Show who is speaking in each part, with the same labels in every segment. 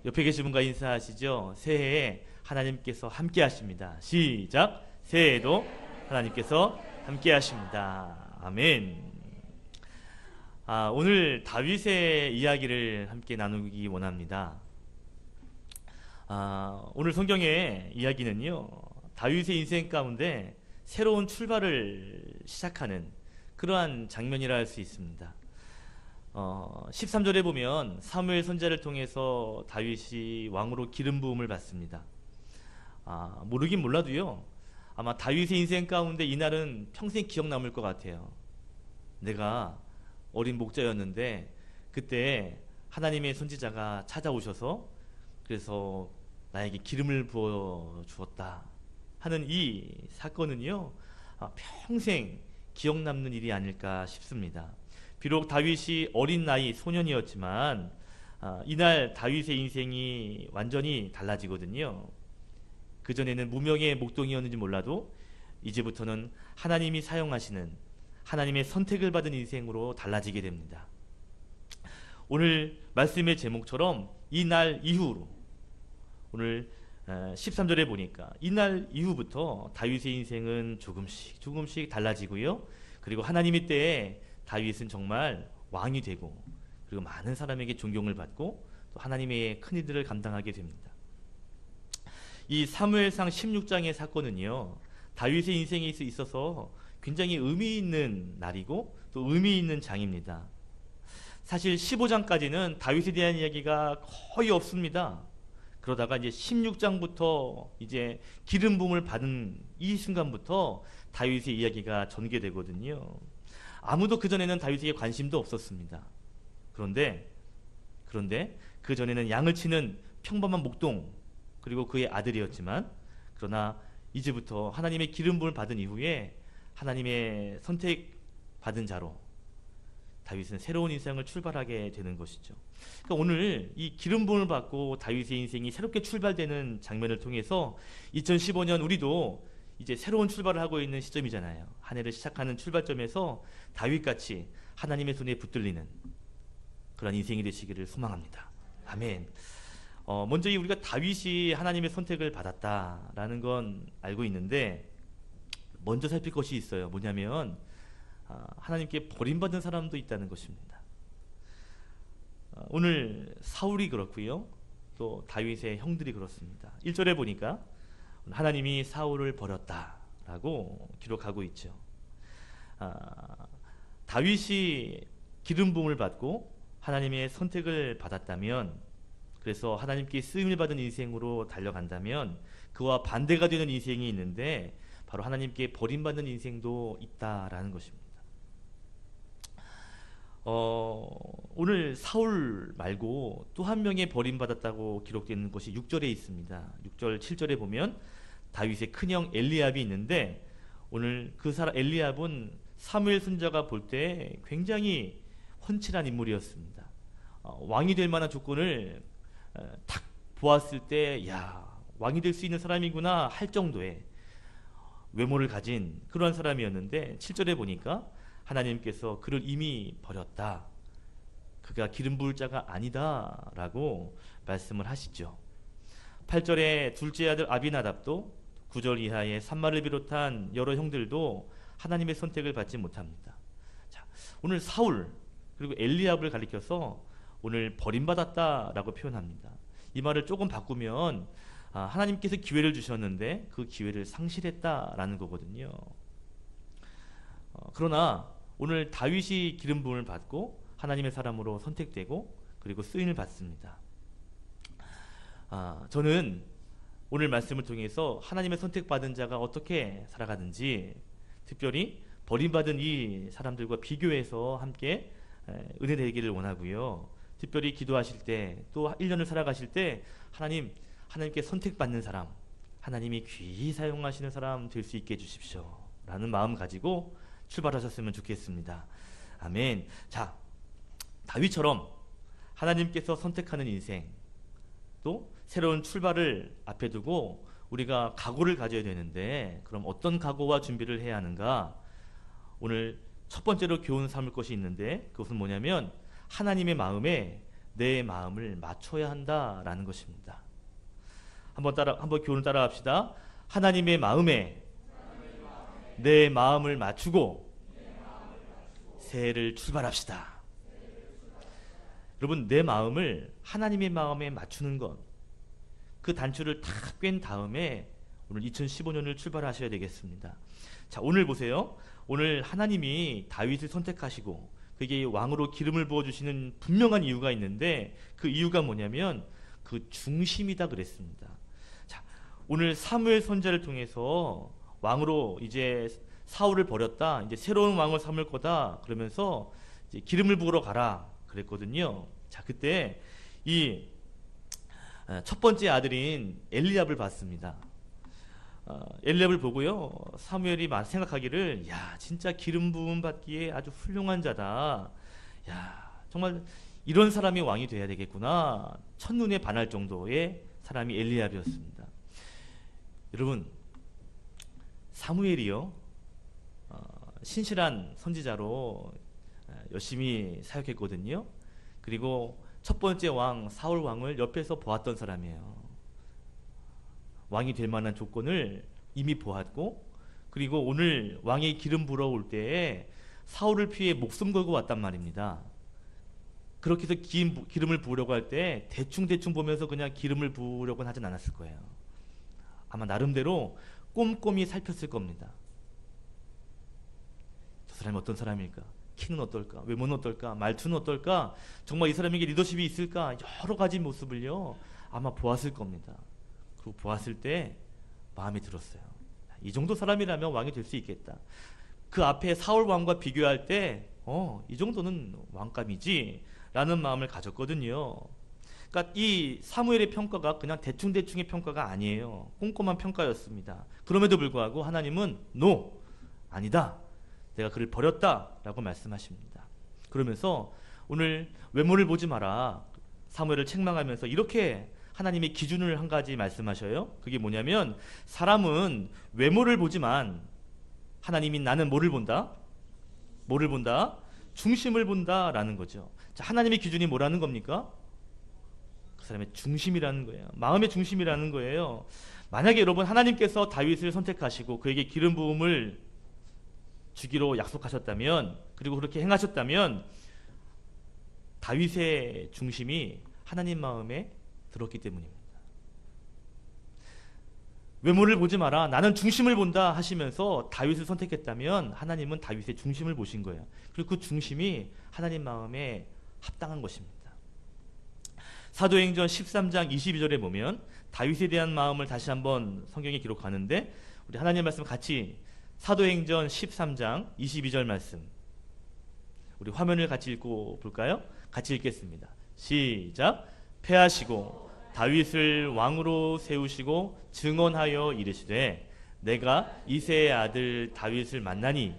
Speaker 1: 옆에 계신 분과 인사하시죠. 새해에 하나님께서 함께 하십니다. 시작. 새해에도 하나님께서 함께 하십니다. 아멘. 오늘 다윗의 이야기를 함께 나누기 원합니다. 오늘 성경의 이야기는요, 다윗의 인생 가운데 새로운 출발을 시작하는 그러한 장면이라 할 수 있습니다. 13절에 보면 사무엘 선지자를 통해서 다윗이 왕으로 기름 부음을 받습니다. 모르긴 몰라도요, 아마 다윗의 인생 가운데 이날은 평생 기억 남을 것 같아요. 내가 어린 목자였는데 그때 하나님의 선지자가 찾아오셔서 그래서 나에게 기름을 부어 주었다 하는 이 사건은요, 평생 기억 남는 일이 아닐까 싶습니다. 비록 다윗이 어린 나이 소년이었지만 이날 다윗의 인생이 완전히 달라지거든요. 그전에는 무명의 목동이었는지 몰라도 이제부터는 하나님이 사용하시는, 하나님의 선택을 받은 인생으로 달라지게 됩니다. 오늘 말씀의 제목처럼 이날 이후로, 오늘 13절에 보니까 이날 이후부터 다윗의 인생은 조금씩 달라지고요. 그리고 하나님의 때에 다윗은 정말 왕이 되고, 그리고 많은 사람에게 존경을 받고 또 하나님의 큰 일들을 감당하게 됩니다. 이 사무엘상 16장의 사건은요, 다윗의 인생에 있어서 굉장히 의미 있는 날이고 또 의미 있는 장입니다. 사실 15장까지는 다윗에 대한 이야기가 거의 없습니다. 그러다가 이제 16장부터 이제 기름 부음을 받은 이 순간부터 다윗의 이야기가 전개되거든요. 아무도 그전에는 다윗에게 관심도 없었습니다. 그런데 그전에는 양을 치는 평범한 목동, 그리고 그의 아들이었지만, 그러나 이제부터 하나님의 기름 부음을 받은 이후에 하나님의 선택받은 자로 다윗은 새로운 인생을 출발하게 되는 것이죠. 그러니까 오늘 이 기름 부음을 받고 다윗의 인생이 새롭게 출발되는 장면을 통해서 2015년 우리도 이제 새로운 출발을 하고 있는 시점이잖아요. 한 해를 시작하는 출발점에서 다윗같이 하나님의 손에 붙들리는 그런 인생이 되시기를 소망합니다. 아멘. 먼저 우리가 다윗이 하나님의 선택을 받았다라는 건 알고 있는데, 먼저 살필 것이 있어요. 뭐냐면 하나님께 버림받은 사람도 있다는 것입니다. 오늘 사울이 그렇고요, 또 다윗의 형들이 그렇습니다. 1절에 보니까 하나님이 사울을 버렸다라고 기록하고 있죠. 다윗이 기름 부음을 받고 하나님의 선택을 받았다면, 그래서 하나님께 쓰임을 받은 인생으로 달려간다면 그와 반대가 되는 인생이 있는데 바로 하나님께 버림받는 인생도 있다라는 것입니다. 오늘 사울 말고 또 한 명의 버림받았다고 기록되는 것이 6절에 있습니다. 6절 7절에 보면 다윗의 큰형 엘리압이 있는데, 오늘 그 사람 엘리압은 사무엘 선지자가 볼 때 굉장히 훤칠한 인물이었습니다. 왕이 될 만한 조건을 딱 보았을 때, 야, 왕이 될 수 있는 사람이구나 할 정도의 외모를 가진 그러한 사람이었는데, 7절에 보니까 하나님께서 그를 이미 버렸다, 그가 기름 부을 자가 아니다 라고 말씀을 하시죠. 8절에 둘째 아들 아비나답도, 9절 이하의 산마를 비롯한 여러 형들도 하나님의 선택을 받지 못합니다. 자, 오늘 사울 그리고 엘리압을 가리켜서 오늘 버림받았다라고 표현합니다. 이 말을 조금 바꾸면 하나님께서 기회를 주셨는데 그 기회를 상실했다라는 거거든요. 그러나 오늘 다윗이 기름 부음을 받고 하나님의 사람으로 선택되고 그리고 쓰임을 받습니다. 저는 오늘 말씀을 통해서 하나님의 선택받은 자가 어떻게 살아가는지, 특별히 버림받은 이 사람들과 비교해서 함께 은혜 되기를 원하고요. 특별히 기도하실 때, 또 1년을 살아가실 때 하나님께 선택받는 사람, 하나님이 귀히 사용하시는 사람 될 수 있게 해주십시오 라는 마음 가지고 출발하셨으면 좋겠습니다. 아멘. 자, 다윗처럼 하나님께서 선택하는 인생, 또 새로운 출발을 앞에 두고 우리가 각오를 가져야 되는데, 그럼 어떤 각오와 준비를 해야 하는가? 오늘 첫 번째로 교훈 삼을 것이 있는데, 그것은 뭐냐면 하나님의 마음에 내 마음을 맞춰야 한다라는 것입니다. 한번 교훈을 따라합시다. 하나님의 마음에 내 마음을 맞추고 새해를 출발합시다. 여러분, 내 마음을 하나님의 마음에 맞추는 것, 그 단추를 탁 꿰인 다음에 오늘 2015년을 출발하셔야 되겠습니다. 자, 오늘 보세요. 오늘 하나님이 다윗을 선택하시고 그게 왕으로 기름을 부어주시는 분명한 이유가 있는데, 그 이유가 뭐냐면 그 중심이다 그랬습니다. 자, 오늘 사무엘 선지자를 통해서 왕으로 이제 사울을 버렸다, 이제 새로운 왕을 삼을 거다 그러면서 이제 기름을 부으러 가라 그랬거든요. 자, 그때 이 첫 번째 아들인 엘리압을 봤습니다. 엘리압을 보고요, 사무엘이 생각하기를, 야, 진짜 기름 부음 받기에 아주 훌륭한 자다. 야, 정말 이런 사람이 왕이 돼야 되겠구나. 첫눈에 반할 정도의 사람이 엘리압이었습니다. 여러분, 사무엘이요, 신실한 선지자로 열심히 사역했거든요. 그리고 첫 번째 왕 사울 왕을 옆에서 보았던 사람이에요. 왕이 될 만한 조건을 이미 보았고, 그리고 오늘 왕의 기름 부러 올 때에 사울을 피해 목숨 걸고 왔단 말입니다. 그렇게 해서 기름을 부으려고 할 때 대충 보면서 그냥 기름을 부으려고는 하진 않았을 거예요. 아마 나름대로 꼼꼼히 살폈을 겁니다. 저 사람이 어떤 사람일까? 키는 어떨까? 외모는 어떨까? 말투는 어떨까? 정말 이 사람에게 리더십이 있을까? 여러 가지 모습을요, 아마 보았을 겁니다. 그리고 보았을 때 마음에 들었어요. 이 정도 사람이라면 왕이 될 수 있겠다. 그 앞에 사울 왕과 비교할 때 이 정도는 왕감이지 라는 마음을 가졌거든요. 그러니까 이 사무엘의 평가가 그냥 대충의 평가가 아니에요. 꼼꼼한 평가였습니다. 그럼에도 불구하고 하나님은 노! 아니다. 내가 그를 버렸다 라고 말씀하십니다. 그러면서 오늘 외모를 보지 마라, 사무엘을 책망하면서 이렇게 하나님의 기준을 한 가지 말씀하셔요. 그게 뭐냐면, 사람은 외모를 보지만 하나님이 나는 뭐를 본다? 뭐를 본다? 중심을 본다 라는 거죠. 자, 하나님의 기준이 뭐라는 겁니까? 그 사람의 중심이라는 거예요. 마음의 중심이라는 거예요. 만약에 여러분, 하나님께서 다윗을 선택하시고 그에게 기름 부음을 주기로 약속하셨다면, 그리고 그렇게 행하셨다면, 다윗의 중심이 하나님 마음에 들었기 때문입니다. 외모를 보지 마라, 나는 중심을 본다 하시면서 다윗을 선택했다면 하나님은 다윗의 중심을 보신 거예요. 그리고 그 중심이 하나님 마음에 합당한 것입니다. 사도행전 13장 22절에 보면 다윗에 대한 마음을 다시 한번 성경에 기록하는데, 우리 하나님 말씀 같이 사도행전 13장 22절 말씀, 우리 화면을 같이 읽고 볼까요? 같이 읽겠습니다. 시작. 패하시고 다윗을 왕으로 세우시고 증언하여 이르시되, 내가 이새의 아들 다윗을 만나니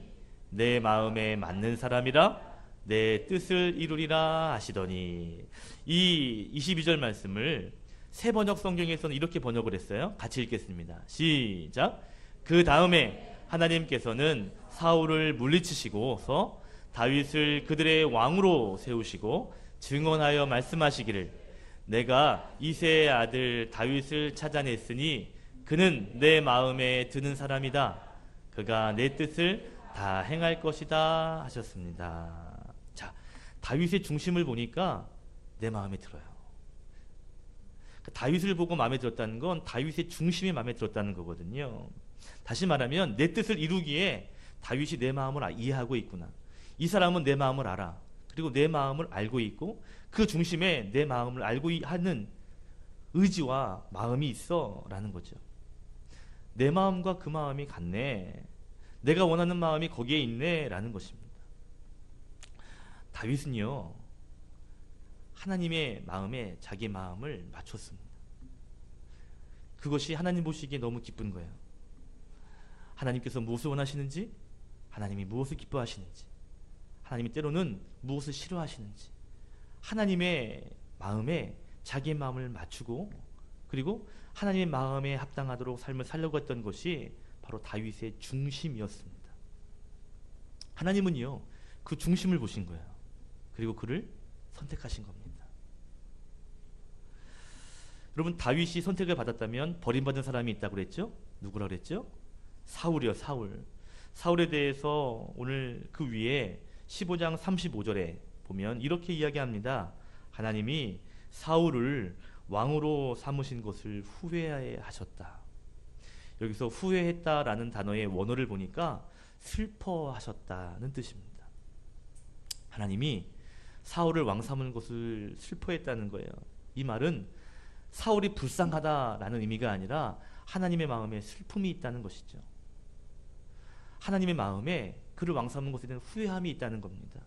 Speaker 1: 내 마음에 맞는 사람이라 내 뜻을 이루리라 하시더니. 이 22절 말씀을 새 번역 성경에서는 이렇게 번역을 했어요. 같이 읽겠습니다. 시작. 그 다음에 하나님께서는 사울을 물리치시고서 다윗을 그들의 왕으로 세우시고 증언하여 말씀하시기를, 내가 이새의 아들 다윗을 찾아냈으니 그는 내 마음에 드는 사람이다. 그가 내 뜻을 다 행할 것이다 하셨습니다. 자, 다윗의 중심을 보니까 내 마음에 들어요. 다윗을 보고 마음에 들었다는 건 다윗의 중심이 마음에 들었다는 거거든요. 다시 말하면 내 뜻을 이루기에 다윗이 내 마음을 이해하고 있구나. 이 사람은 내 마음을 알아. 그리고 내 마음을 알고 있고 그 중심에 내 마음을 알고 하는 의지와 마음이 있어 라는 거죠. 내 마음과 그 마음이 같네, 내가 원하는 마음이 거기에 있네 라는 것입니다. 다윗은요, 하나님의 마음에 자기 마음을 맞췄습니다. 그것이 하나님 보시기에 너무 기쁜 거예요. 하나님께서 무엇을 원하시는지, 하나님이 무엇을 기뻐하시는지, 하나님이 때로는 무엇을 싫어하시는지, 하나님의 마음에 자기의 마음을 맞추고 그리고 하나님의 마음에 합당하도록 삶을 살려고 했던 것이 바로 다윗의 중심이었습니다. 하나님은요, 그 중심을 보신 거예요. 그리고 그를 선택하신 겁니다. 여러분, 다윗이 선택을 받았다면 버림받은 사람이 있다고 그랬죠? 누구라고 그랬죠? 사울이요, 사울. 사울에 대해서 오늘 그 위에 15장 35절에 보면 이렇게 이야기합니다. 하나님이 사울을 왕으로 삼으신 것을 후회하셨다. 여기서 후회했다라는 단어의 원어를 보니까 슬퍼하셨다는 뜻입니다. 하나님이 사울을 왕 삼은 것을 슬퍼했다는 거예요. 이 말은 사울이 불쌍하다라는 의미가 아니라 하나님의 마음에 슬픔이 있다는 것이죠. 하나님의 마음에 그를 왕 삼은 것에 대한 후회함이 있다는 겁니다.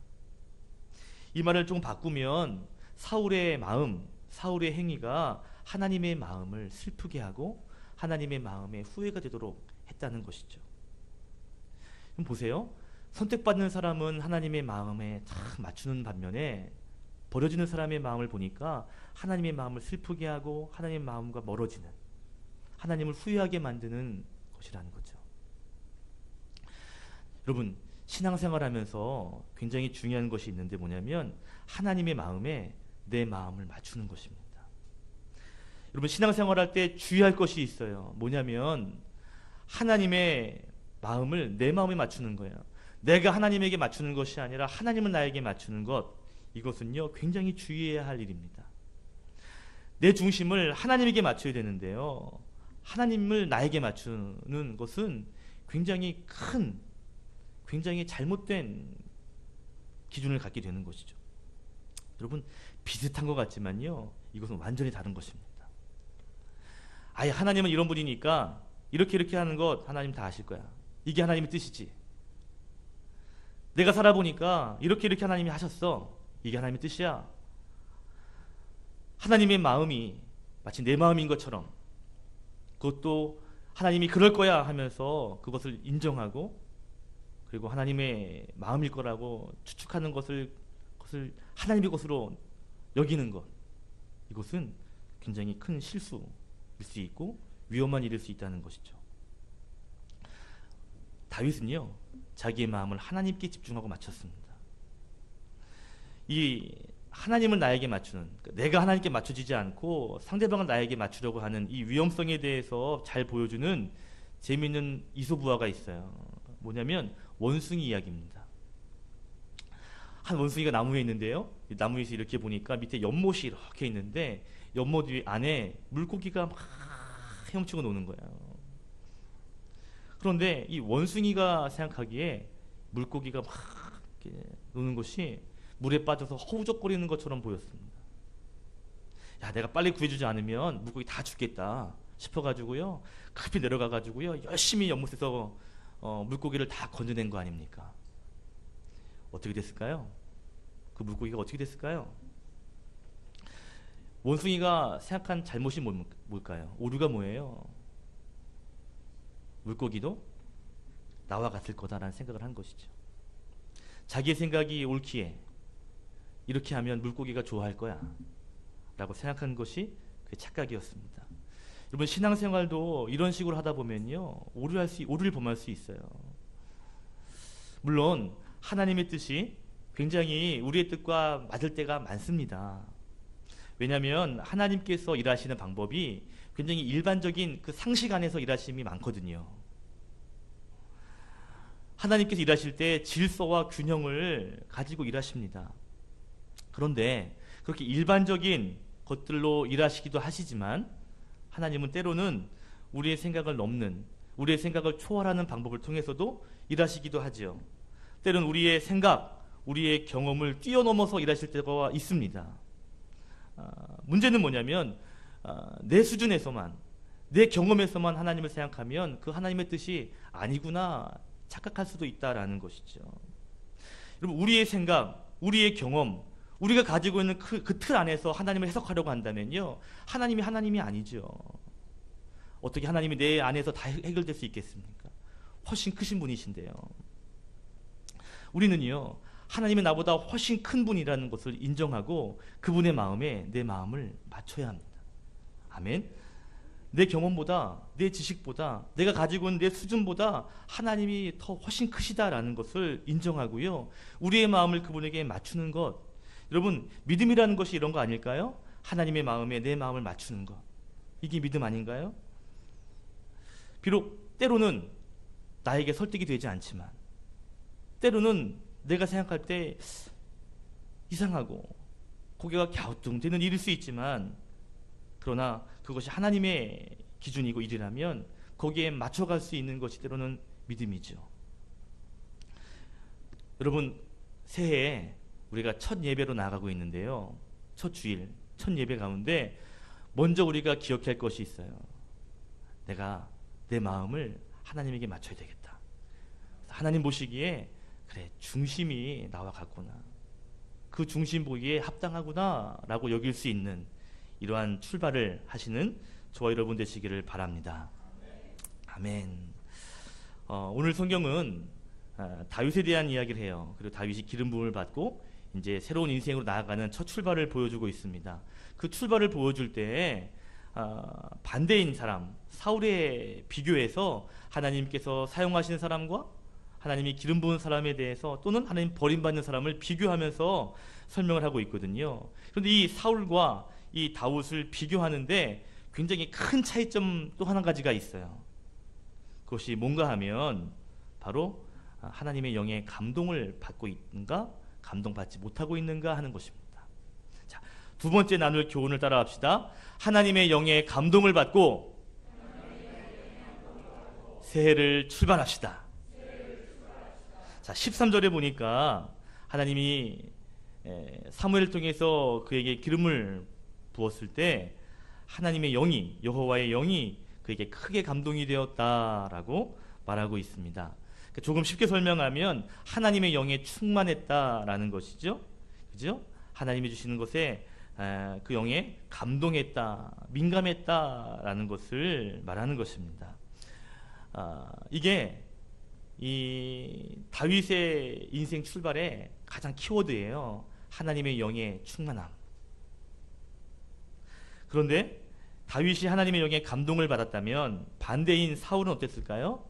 Speaker 1: 이 말을 좀 바꾸면 사울의 마음, 사울의 행위가 하나님의 마음을 슬프게 하고 하나님의 마음에 후회가 되도록 했다는 것이죠. 그럼 보세요. 선택받는 사람은 하나님의 마음에 딱 맞추는 반면에 버려지는 사람의 마음을 보니까 하나님의 마음을 슬프게 하고 하나님의 마음과 멀어지는, 하나님을 후회하게 만드는 것이라는 거죠. 여러분, 신앙생활하면서 굉장히 중요한 것이 있는데 뭐냐면 하나님의 마음에 내 마음을 맞추는 것입니다. 여러분, 신앙생활할 때 주의할 것이 있어요. 뭐냐면 하나님의 마음을 내 마음에 맞추는 거예요. 내가 하나님에게 맞추는 것이 아니라 하나님은 나에게 맞추는 것, 이것은요 굉장히 주의해야 할 일입니다. 내 중심을 하나님에게 맞춰야 되는데요, 하나님을 나에게 맞추는 것은 굉장히 굉장히 잘못된 기준을 갖게 되는 것이죠. 여러분, 비슷한 것 같지만요 이것은 완전히 다른 것입니다. 아예 하나님은 이런 분이니까 이렇게 하는 것 하나님 다 아실 거야. 이게 하나님의 뜻이지. 내가 살아보니까 이렇게 하나님이 하셨어. 이게 하나님의 뜻이야. 하나님의 마음이 마치 내 마음인 것처럼, 그것도 하나님이 그럴 거야 하면서 그것을 인정하고, 그리고 하나님의 마음일 거라고 추측하는 것을 하나님의 것으로 여기는 것, 이것은 굉장히 큰 실수일 수 있고 위험한 일일 수 있다는 것이죠. 다윗은요 자기의 마음을 하나님께 집중하고 맞췄습니다. 이 하나님을 나에게 맞추는, 내가 하나님께 맞춰지지 않고 상대방을 나에게 맞추려고 하는 이 위험성에 대해서 잘 보여주는 재미있는 이소부화가 있어요. 뭐냐면 원숭이 이야기입니다. 한 원숭이가 나무에 있는데요, 나무에서 이렇게 보니까 밑에 연못이 이렇게 있는데 연못 안에 물고기가 막 헤엄치고 노는 거예요. 그런데 이 원숭이가 생각하기에 물고기가 막 이렇게 노는 것이 물에 빠져서 허우적거리는 것처럼 보였습니다. 야, 내가 빨리 구해주지 않으면 물고기 다 죽겠다 싶어가지고요 급히 내려가가지고요 열심히 연못에서 물고기를 다 건져낸 거 아닙니까? 어떻게 됐을까요? 그 물고기가 어떻게 됐을까요? 원숭이가 생각한 잘못이 뭘까요? 오류가 뭐예요? 물고기도 나와 같을 거다라는 생각을 한 것이죠. 자기의 생각이 옳기에 이렇게 하면 물고기가 좋아할 거야 라고 생각한 것이 그 착각이었습니다. 여러분, 신앙생활도 이런 식으로 하다 보면요 오류를 범할 수 있어요. 물론 하나님의 뜻이 굉장히 우리의 뜻과 맞을 때가 많습니다. 왜냐하면 하나님께서 일하시는 방법이 굉장히 일반적인 그 상식 안에서 일하심이 많거든요. 하나님께서 일하실 때 질서와 균형을 가지고 일하십니다. 그런데 그렇게 일반적인 것들로 일하시기도 하시지만 하나님은 때로는 우리의 생각을 넘는, 우리의 생각을 초월하는 방법을 통해서도 일하시기도 하지요. 때로는 우리의 생각, 우리의 경험을 뛰어넘어서 일하실 때가 있습니다. 문제는 뭐냐면 내 수준에서만, 내 경험에서만 하나님을 생각하면 그 하나님의 뜻이 아니구나 착각할 수도 있다라는 것이죠. 여러분, 우리의 생각, 우리의 경험, 우리가 가지고 있는 그 틀 안에서 하나님을 해석하려고 한다면요 하나님이 아니죠. 어떻게 하나님이 내 안에서 다 해결될 수 있겠습니까? 훨씬 크신 분이신데요. 우리는요 하나님이 나보다 훨씬 큰 분이라는 것을 인정하고 그분의 마음에 내 마음을 맞춰야 합니다. 아멘. 내 경험보다, 내 지식보다, 내가 가지고 있는 내 수준보다 하나님이 더 훨씬 크시다라는 것을 인정하고요 우리의 마음을 그분에게 맞추는 것. 여러분, 믿음이라는 것이 이런 거 아닐까요? 하나님의 마음에 내 마음을 맞추는 것. 이게 믿음 아닌가요? 비록 때로는 나에게 설득이 되지 않지만, 때로는 내가 생각할 때 이상하고 고개가 갸우뚱되는 일일 수 있지만, 그러나 그것이 하나님의 기준이고 일이라면 거기에 맞춰갈 수 있는 것이 때로는 믿음이죠. 여러분, 새해에 우리가 첫 예배로 나아가고 있는데요, 첫 주일, 첫 예배 가운데 먼저 우리가 기억할 것이 있어요. 내가 내 마음을 하나님에게 맞춰야 되겠다. 하나님 보시기에 그래, 중심이 나와 같구나, 그 중심 보기에 합당하구나 라고 여길 수 있는 이러한 출발을 하시는 저와 여러분 되시기를 바랍니다. 아멘. 오늘 성경은 다윗에 대한 이야기를 해요. 그리고 다윗이 기름 부음을 받고 이제 새로운 인생으로 나아가는 첫 출발을 보여주고 있습니다. 그 출발을 보여줄 때 반대인 사람 사울에 비교해서 하나님께서 사용하시는 사람과 하나님이 기름 부은 사람에 대해서, 또는 하나님 버림받는 사람을 비교하면서 설명을 하고 있거든요. 그런데 이 사울과 이 다윗을 비교하는데 굉장히 큰 차이점 또 한 가지가 있어요. 그것이 뭔가 하면 바로 하나님의 영의 감동을 받고 있는가, 감동받지 못하고 있는가 하는 것입니다. 자, 두 번째 나눌 교훈을 따라합시다. 하나님의 영의 감동을 받고 새해를 출발합시다. 자, 13절에 보니까 하나님이 사무엘을 통해서 그에게 기름을 부었을 때 하나님의 영이, 여호와의 영이 그에게 크게 감동이 되었다라고 말하고 있습니다. 조금 쉽게 설명하면 하나님의 영에 충만했다라는 것이죠. 그죠? 하나님이 주시는 것에 그 영에 감동했다, 민감했다라는 것을 말하는 것입니다. 이게 이 다윗의 인생 출발의 가장 키워드예요. 하나님의 영의 충만함. 그런데 다윗이 하나님의 영의 감동을 받았다면 반대인 사울은 어땠을까요?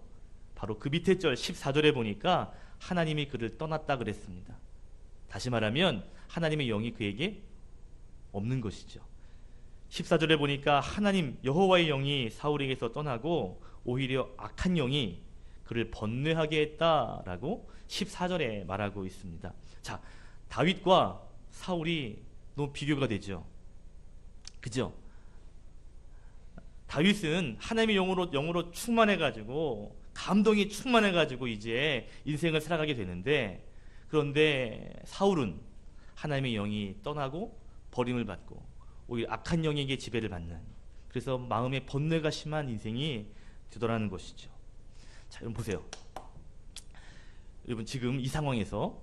Speaker 1: 바로 그 밑에 절 14절에 보니까 하나님이 그를 떠났다 그랬습니다. 다시 말하면 하나님의 영이 그에게 없는 것이죠. 14절에 보니까 하나님 여호와의 영이 사울에게서 떠나고 오히려 악한 영이 그를 번뇌하게 했다라고 14절에 말하고 있습니다. 자, 다윗과 사울이 너무 비교가 되죠. 그죠? 다윗은 하나님의 영으로 충만해가지고, 감동이 충만해가지고 이제 인생을 살아가게 되는데, 그런데 사울은 하나님의 영이 떠나고 버림을 받고 오히려 악한 영에게 지배를 받는, 그래서 마음의 번뇌가 심한 인생이 되더라는 것이죠. 자, 여러분 보세요. 여러분 지금 이 상황에서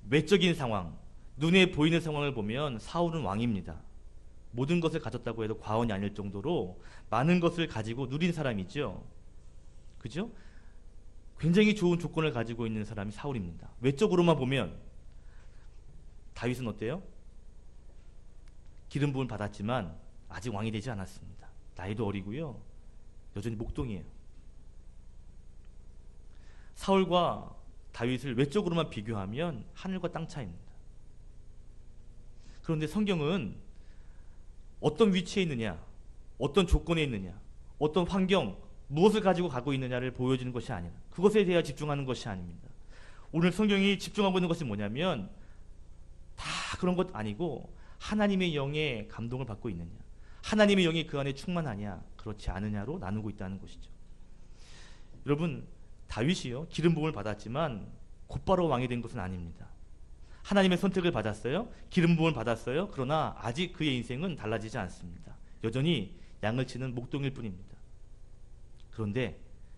Speaker 1: 외적인 상황, 눈에 보이는 상황을 보면 사울은 왕입니다. 모든 것을 가졌다고 해도 과언이 아닐 정도로 많은 것을 가지고 누린 사람이죠. 그죠? 굉장히 좋은 조건을 가지고 있는 사람이 사울입니다. 외적으로만 보면 다윗은 어때요? 기름 부음을 받았지만 아직 왕이 되지 않았습니다. 나이도 어리고요, 여전히 목동이에요. 사울과 다윗을 외적으로만 비교하면 하늘과 땅 차이입니다. 그런데 성경은 어떤 위치에 있느냐, 어떤 조건에 있느냐, 어떤 환경, 무엇을 가지고 가고 있느냐를 보여주는 것이 아니라, 그것에 대해 집중하는 것이 아닙니다. 오늘 성경이 집중하고 있는 것이 뭐냐면 다 그런 것 아니고 하나님의 영의 감동을 받고 있느냐, 하나님의 영이 그 안에 충만하냐, 그렇지 않으냐로 나누고 있다는 것이죠. 여러분, 다윗이요, 기름 부음을 받았지만 곧바로 왕이 된 것은 아닙니다. 하나님의 선택을 받았어요. 기름 부음을 받았어요. 그러나 아직 그의 인생은 달라지지 않습니다. 여전히 양을 치는 목동일 뿐입니다. 그런데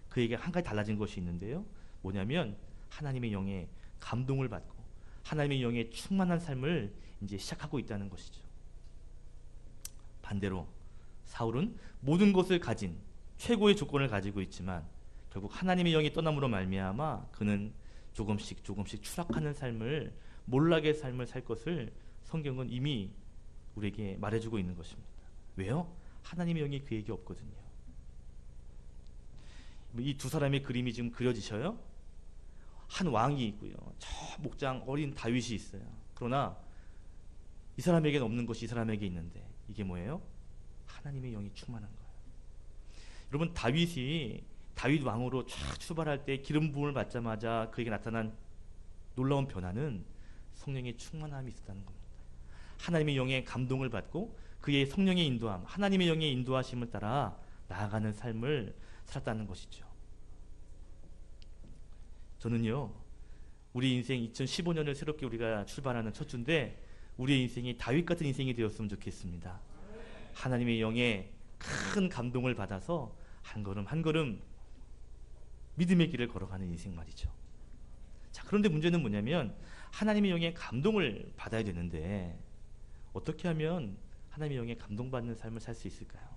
Speaker 1: 그에게 한 가지 달라진 것이 있는데요, 뭐냐면 하나님의 영의 감동을 받고 하나님의 영의 충만한 삶을 이제 시작하고 있다는 것이죠. 반대로 사울은 모든 것을 가진 최고의 조건을 가지고 있지만 결국 하나님의 영이 떠남으로 말미암아 그는 조금씩 추락하는 삶을, 몰락의 삶을 살 것을 성경은 이미 우리에게 말해주고 있는 것입니다. 왜요? 하나님의 영이 그에게 없거든요. 이 두 사람의 그림이 지금 그려지셔요? 한 왕이 있고요, 저 목장 어린 다윗이 있어요. 그러나 이 사람에게는 없는 것이 이 사람에게 있는데, 이게 뭐예요? 하나님의 영이 충만한 거예요. 여러분, 다윗 왕으로 쫙 출발할 때 기름 부음을 받자마자 그에게 나타난 놀라운 변화는 성령의 충만함이 있었다는 겁니다. 하나님의 영의 감동을 받고 그의 성령의 인도함, 하나님의 영의 인도하심을 따라 나아가는 삶을 살았다는 것이죠. 저는요, 우리 인생 2015년을 새롭게 우리가 출발하는 첫 주인데 우리의 인생이 다윗 같은 인생이 되었으면 좋겠습니다. 하나님의 영의 큰 감동을 받아서 한 걸음 한 걸음 믿음의 길을 걸어가는 인생 말이죠. 자, 그런데 문제는 뭐냐면 하나님의 영의 감동을 받아야 되는데 어떻게 하면 하나님의 영의 감동받는 삶을 살 수 있을까요?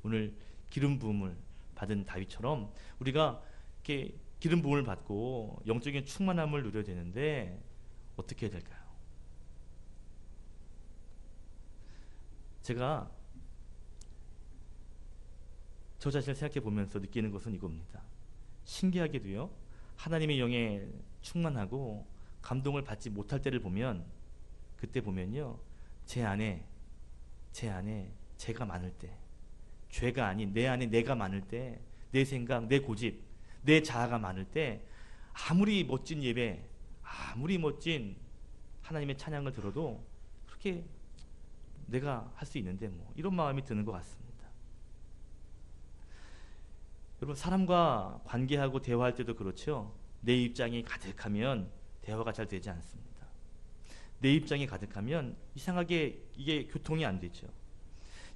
Speaker 1: 오늘 기름 부음을 받은 다윗처럼 우리가 이렇게 기름 부음을 받고 영적인 충만함을 누려야 되는데 어떻게 해야 될까요? 제가 저 자신을 생각해 보면서 느끼는 것은 이겁니다. 신기하게도요, 하나님의 영에 충만하고 감동을 받지 못할 때를 보면, 그때 보면요, 제 안에 제가 많을 때, 죄가 아닌 내 안에 내가 많을 때, 내 생각, 내 고집, 내 자아가 많을 때 아무리 멋진 예배, 아무리 멋진 하나님의 찬양을 들어도 그렇게 내가 할 수 있는데 뭐 이런 마음이 드는 것 같습니다. 여러분, 사람과 관계하고 대화할 때도 그렇죠. 내 입장이 가득하면 대화가 잘 되지 않습니다. 내 입장이 가득하면 이상하게 이게 교통이 안 되죠.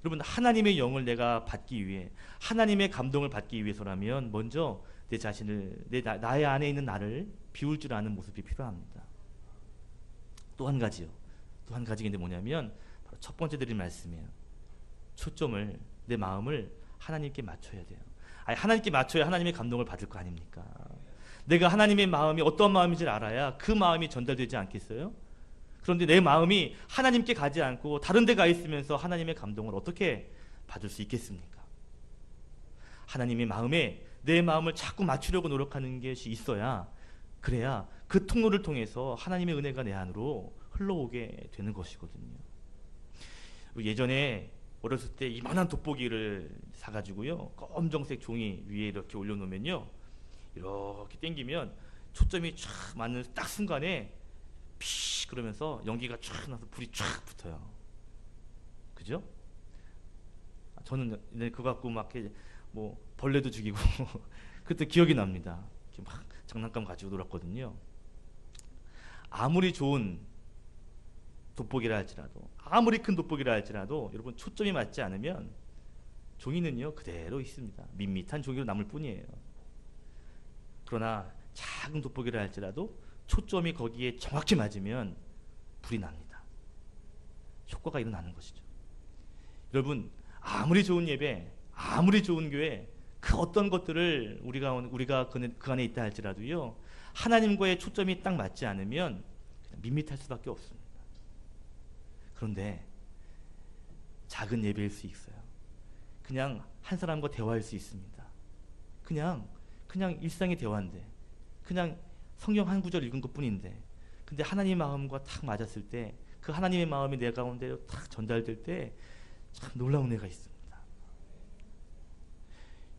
Speaker 1: 여러분, 하나님의 영을 내가 받기 위해, 하나님의 감동을 받기 위해서라면 먼저 내 자신을, 나의 안에 있는 나를 비울 줄 아는 모습이 필요합니다. 또 한 가지요. 또 한 가지인데 뭐냐면 바로 첫 번째 드린 말씀이에요. 초점을, 내 마음을 하나님께 맞춰야 돼요. 아니, 하나님께 맞춰야 하나님의 감동을 받을 거 아닙니까? 내가 하나님의 마음이 어떤 마음인지를 알아야 그 마음이 전달되지 않겠어요? 그런데 내 마음이 하나님께 가지 않고 다른 데 가 있으면서 하나님의 감동을 어떻게 받을 수 있겠습니까? 하나님의 마음에 내 마음을 자꾸 맞추려고 노력하는 것이 있어야, 그래야 그 통로를 통해서 하나님의 은혜가 내 안으로 흘러오게 되는 것이거든요. 예전에 어렸을 때 이만한 돋보기를 사가지고요, 검정색 종이 위에 이렇게 올려놓으면요, 이렇게 당기면 초점이 촥 맞는 딱 순간에 피 그러면서 연기가 촥 나서 불이 촥 붙어요. 그죠? 저는 그거 갖고 막 뭐 벌레도 죽이고 그때 기억이 납니다. 이렇게 막 장난감 가지고 놀았거든요. 아무리 좋은 돋보기라 할지라도, 아무리 큰 돋보기라 할지라도 여러분, 초점이 맞지 않으면 종이는요 그대로 있습니다. 밋밋한 종이로 남을 뿐이에요. 그러나 작은 돋보기라 할지라도 초점이 거기에 정확히 맞으면 불이 납니다. 효과가 일어나는 것이죠. 여러분, 아무리 좋은 예배, 아무리 좋은 교회, 그 어떤 것들을 우리가 그 안에 있다 할지라도요, 하나님과의 초점이 딱 맞지 않으면 그냥 밋밋할 수밖에 없습니다. 그런데 작은 예배일 수 있어요. 그냥 한 사람과 대화할 수 있습니다. 그냥 일상의 대화인데, 그냥 성경 한 구절 읽은 것뿐인데, 근데 하나님의 마음과 탁 맞았을 때, 그 하나님의 마음이 내 가운데 탁 전달될 때 참 놀라운 은혜가 있습니다.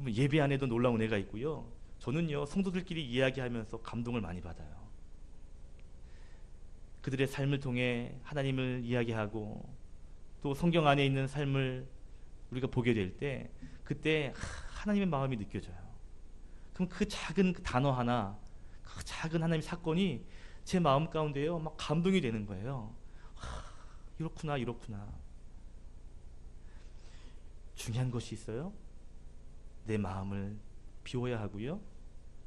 Speaker 1: 예배 안에도 놀라운 은혜가 있고요. 저는요, 성도들끼리 이야기하면서 감동을 많이 받아요. 그들의 삶을 통해 하나님을 이야기하고 또 성경 안에 있는 삶을 우리가 보게 될 때, 그때 하나님의 마음이 느껴져요. 그럼 그 작은 단어 하나, 그 작은 하나님의 사건이 제 마음 가운데요 막 감동이 되는 거예요. 이렇구나. 중요한 것이 있어요. 내 마음을 비워야 하고요,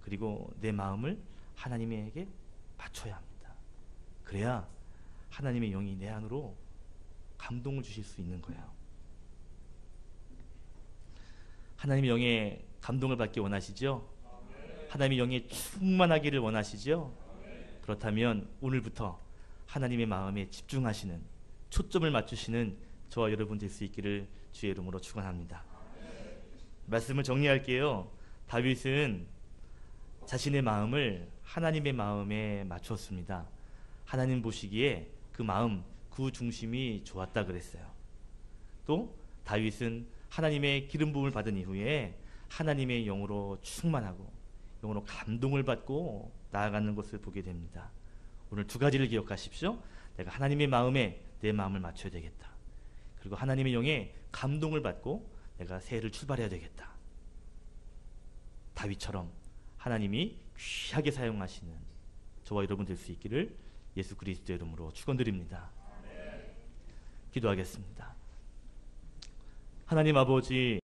Speaker 1: 그리고 내 마음을 하나님에게 맞춰야 합니다. 그래야 하나님의 영이 내 안으로 감동을 주실 수 있는 거예요. 하나님의 영의 감동을 받기 원하시죠? 하나님의 영이 충만하기를 원하시죠? 그렇다면 오늘부터 하나님의 마음에 집중하시는, 초점을 맞추시는 저와 여러분 될 수 있기를 주의 이름으로 축원합니다. 말씀을 정리할게요. 다윗은 자신의 마음을 하나님의 마음에 맞췄습니다. 하나님 보시기에 그 마음, 그 중심이 좋았다 그랬어요. 또 다윗은 하나님의 기름 부음을 받은 이후에 하나님의 영으로 충만하고 영으로 감동을 받고 나아가는 것을 보게 됩니다. 오늘 두 가지를 기억하십시오. 내가 하나님의 마음에 내 마음을 맞춰야 되겠다. 그리고 하나님의 영에 감동을 받고 내가 새해를 출발해야 되겠다. 다윗처럼 하나님이 귀하게 사용하시는 저와 여러분 될 수 있기를 예수 그리스도의 이름으로 축원드립니다. 기도하겠습니다. 하나님 아버지,